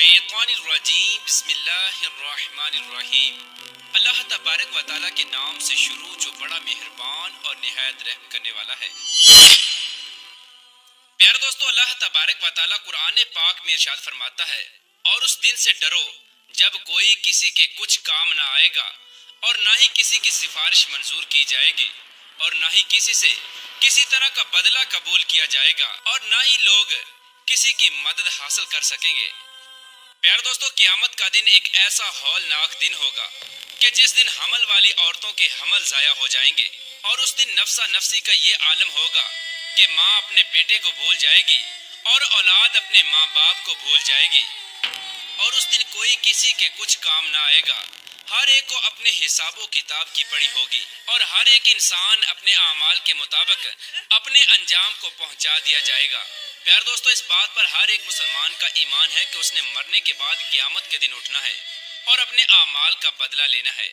الشیطان الرجیم بسم اللہ الرحمن الرحیم۔ اللہ تبارک و تعالیٰ کے نام سے شروع جو بڑا مہربان اور نہایت رحم کرنے والا ہے۔ پیارے دوستو، اللہ تبارک و تعالیٰ قرآن پاک میں ارشاد فرماتا ہے، اور اس دن سے ڈرو جب کوئی کسی کے کچھ کام نہ آئے گا، اور نہ ہی کسی کی سفارش منظور کی جائے گی، اور نہ ہی کسی سے کسی طرح کا بدلہ قبول کیا جائے گا، اور نہ ہی لوگ کسی کی مدد حاصل کر سکیں گے۔ پیارے دوستو، قیامت کا دن ایک ایسا ہولناک دن ہوگا کہ جس دن حمل والی عورتوں کے حمل ضائع ہو جائیں گے، اور اس دن نفسا نفسی کا یہ عالم ہوگا کہ ماں اپنے بیٹے کو بھول جائے گی اور اولاد اپنے ماں باپ کو بھول جائے گی، اور اس دن کوئی کسی کے کچھ کام نہ آئے گا۔ ہر ایک کو اپنے حساب و کتاب کی پڑی ہوگی، اور ہر ایک انسان اپنے اعمال کے مطابق اپنے انجام کو پہنچا دیا جائے گا۔ پیار دوستو، اس بات پر ہر ایک مسلمان کا ایمان ہے کہ اس نے مرنے کے بعد قیامت کے دن اٹھنا ہے اور اپنے اعمال کا بدلہ لینا ہے۔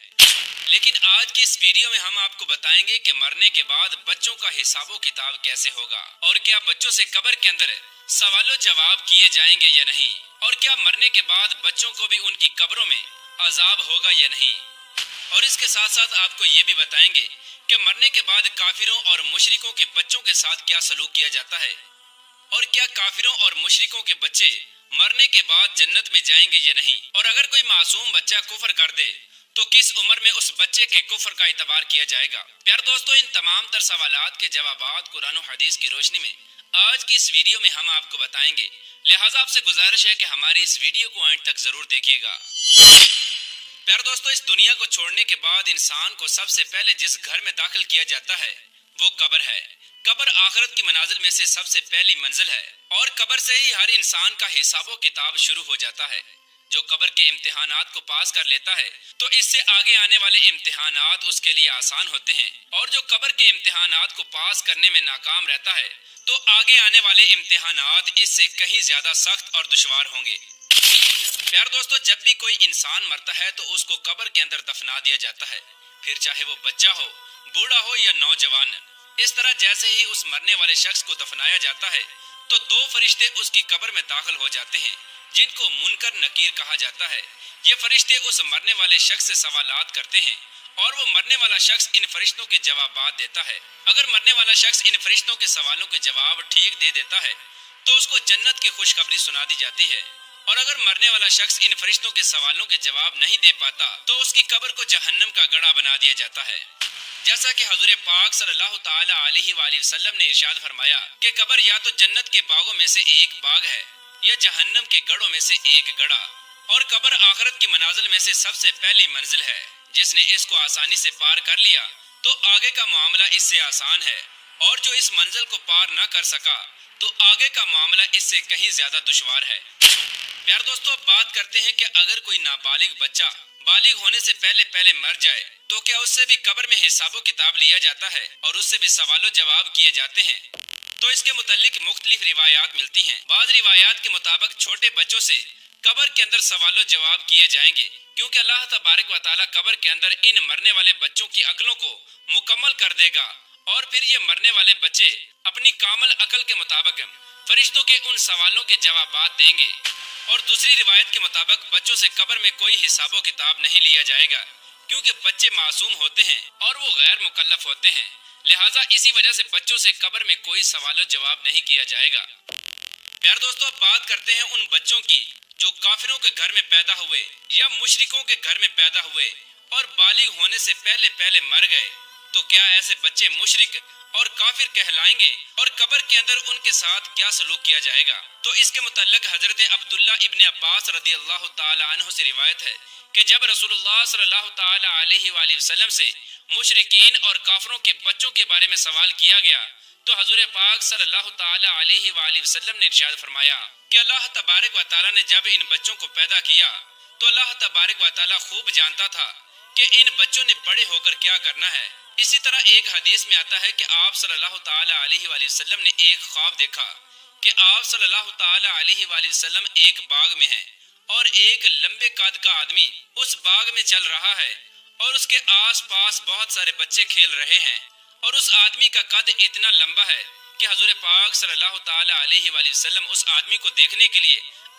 لیکن آج کی اس ویڈیو میں ہم آپ کو بتائیں گے کہ مرنے کے بعد بچوں کا حساب و کتاب کیسے ہوگا، اور کیا بچوں سے قبر کے اندر سوال و جواب کیے جائیں گے یا نہیں، اور کیا مرنے کے بعد بچوں کو بھی ان کی قبروں میں عذاب ہوگا یا نہیں، اور اس کے ساتھ ساتھ آپ کو یہ بھی بتائیں گے کہ مرنے کے بعد کافروں اور مشرکوں کے بچوں کے ساتھ کیا سلوک کیا جاتا ہے، اور کیا کافروں اور مشرکوں کے بچے مرنے کے بعد جنت میں جائیں گے یا نہیں، اور اگر کوئی معصوم بچہ کفر کر دے تو کس عمر میں اس بچے کے کفر کا اعتبار کیا جائے گا۔ پیار دوستو، ان تمام تر سوالات کے جوابات قرآن و حدیث کی روشنی میں آج کی اس ویڈیو میں ہم آپ کو بتائیں گے، لہٰذا آپ سے گزارش ہے کہ ہماری اس ویڈیو کو اینڈ تک ضرور دیکھیے گا۔ پیار دوستو، اس دنیا کو چھوڑنے کے بعد انسان کو سب سے پہلے جس گھر میں داخل کیا جاتا ہے وہ قبر ہے۔ قبر آخرت کی منازل میں سے سب سے پہلی منزل ہے، اور قبر سے ہی ہر انسان کا حساب و کتاب شروع ہو جاتا ہے۔ جو قبر کے امتحانات کو پاس کر لیتا ہے تو اس سے آگے آنے والے امتحانات اس کے لیے آسان ہوتے ہیں، اور جو قبر کے امتحانات کو پاس کرنے میں ناکام رہتا ہے تو آگے آنے والے امتحانات اس سے کہیں زیادہ سخت اور دشوار ہوں گے۔ پیار دوستو، جب بھی کوئی انسان مرتا ہے تو اس کو قبر کے اندر دفنا دیا جاتا ہے، پھر چاہے وہ بچہ ہو، بوڑھا ہو یا نوجوان۔ اس طرح جیسے ہی اس مرنے والے شخص کو دفنایا جاتا ہے تو دو فرشتے اس کی قبر میں داخل ہو جاتے ہیں، جن کو منکر نکیر کہا جاتا ہے۔ یہ فرشتے اس مرنے والے شخص سے سوالات کرتے ہیں، اور وہ مرنے والا شخص ان فرشتوں کے جوابات دیتا ہے۔ اگر مرنے والا شخص ان فرشتوں کے سوالوں کے جواب ٹھیک دے دیتا ہے تو اس کو جنت کی خوشخبری سنا دی جاتی ہے، اور اگر مرنے والا شخص ان فرشتوں کے سوالوں کے جواب نہیں دے پاتا تو اس کی قبر کو جہنم کا گڑھا بنا دیا جاتا ہے۔ جیسا کہ حضور پاک صلی اللہ تعالی علیہ وآلہ وسلم نے ارشاد فرمایا کہ قبر یا تو جنت کے باغوں میں سے ایک باغ ہے یا جہنم کے گڑھوں میں سے ایک گڑھا، اور قبر آخرت کی منازل میں سے سب سے پہلی منزل ہے۔ جس نے اس کو آسانی سے پار کر لیا تو آگے کا معاملہ اس سے آسان ہے، اور جو اس منزل کو پار نہ کر سکا تو آگے کا معاملہ اس سے کہیں زیادہ دشوار ہے۔ پیار دوستو، اب بات کرتے ہیں کہ اگر کوئی نابالغ بچہ بالغ ہونے سے پہلے مر جائے تو کیا اس سے بھی قبر میں حساب و کتاب لیا جاتا ہے اور اس سے بھی سوال و جواب کیے جاتے ہیں؟ تو اس کے متعلق مختلف روایات ملتی ہیں۔ بعض روایات کے مطابق چھوٹے بچوں سے قبر کے اندر سوال و جواب کیے جائیں گے، کیونکہ اللہ تبارک و تعالیٰ قبر کے اندر ان مرنے والے بچوں کی عقلوں کو مکمل کر دے گا، اور پھر یہ مرنے والے بچے اپنی کامل عقل کے مطابق فرشتوں کے ان سوالوں کے جوابات دیں گے۔ اور دوسری روایت کے مطابق بچوں سے قبر میں کوئی حساب و کتاب نہیں لیا جائے گا، کیونکہ بچے معصوم ہوتے ہیں اور وہ غیر مکلف ہوتے ہیں، لہٰذا اسی وجہ سے بچوں سے قبر میں کوئی سوال و جواب نہیں کیا جائے گا۔ پیار دوستو، اب بات کرتے ہیں ان بچوں کی جو کافروں کے گھر میں پیدا ہوئے یا مشرکوں کے گھر میں پیدا ہوئے اور بالغ ہونے سے پہلے مر گئے، تو کیا ایسے بچے مشرک اور کافر کہلائیں گے، اور قبر کے اندر ان کے ساتھ کیا سلوک کیا جائے گا؟ تو اس کے متعلق حضرت عبداللہ ابن عباس رضی اللہ تعالی عنہ سے روایت ہے کہ جب رسول اللہ صلی اللہ تعالی علیہ وآلہ وسلم سے مشرکین اور کافروں کے بچوں کے بارے میں سوال کیا گیا تو حضور پاک صلی اللہ تعالی علیہ وآلہ وسلم نے ارشاد فرمایا کہ اللہ تبارک و تعالی نے جب ان بچوں کو پیدا کیا تو اللہ تبارک و تعالی خوب جانتا تھا کہ ان بچوں نے بڑے ہو کر کیا کرنا ہے۔ اسی طرح ایک حدیث میں آتا ہے کہ آپ صلی اللہ تعالی علیہ وآلہ وسلم نے ایک خواب دیکھا کہ آپ صلی اللہ تعالی علیہ وآلہ وسلم ایک باغ میں ہیں، اور ایک لمبے قد کا آدمی اس باغ میں چل رہا ہے، اور اس کے آس پاس بہت سارے بچے کھیل رہے ہیں، اور اس آدمی کا قد اتنا لمبا ہے کہ حضور پاک صلی اللہ تعالی علیہ وآلہ وسلم اس آدمی کو دیکھنے کے لیے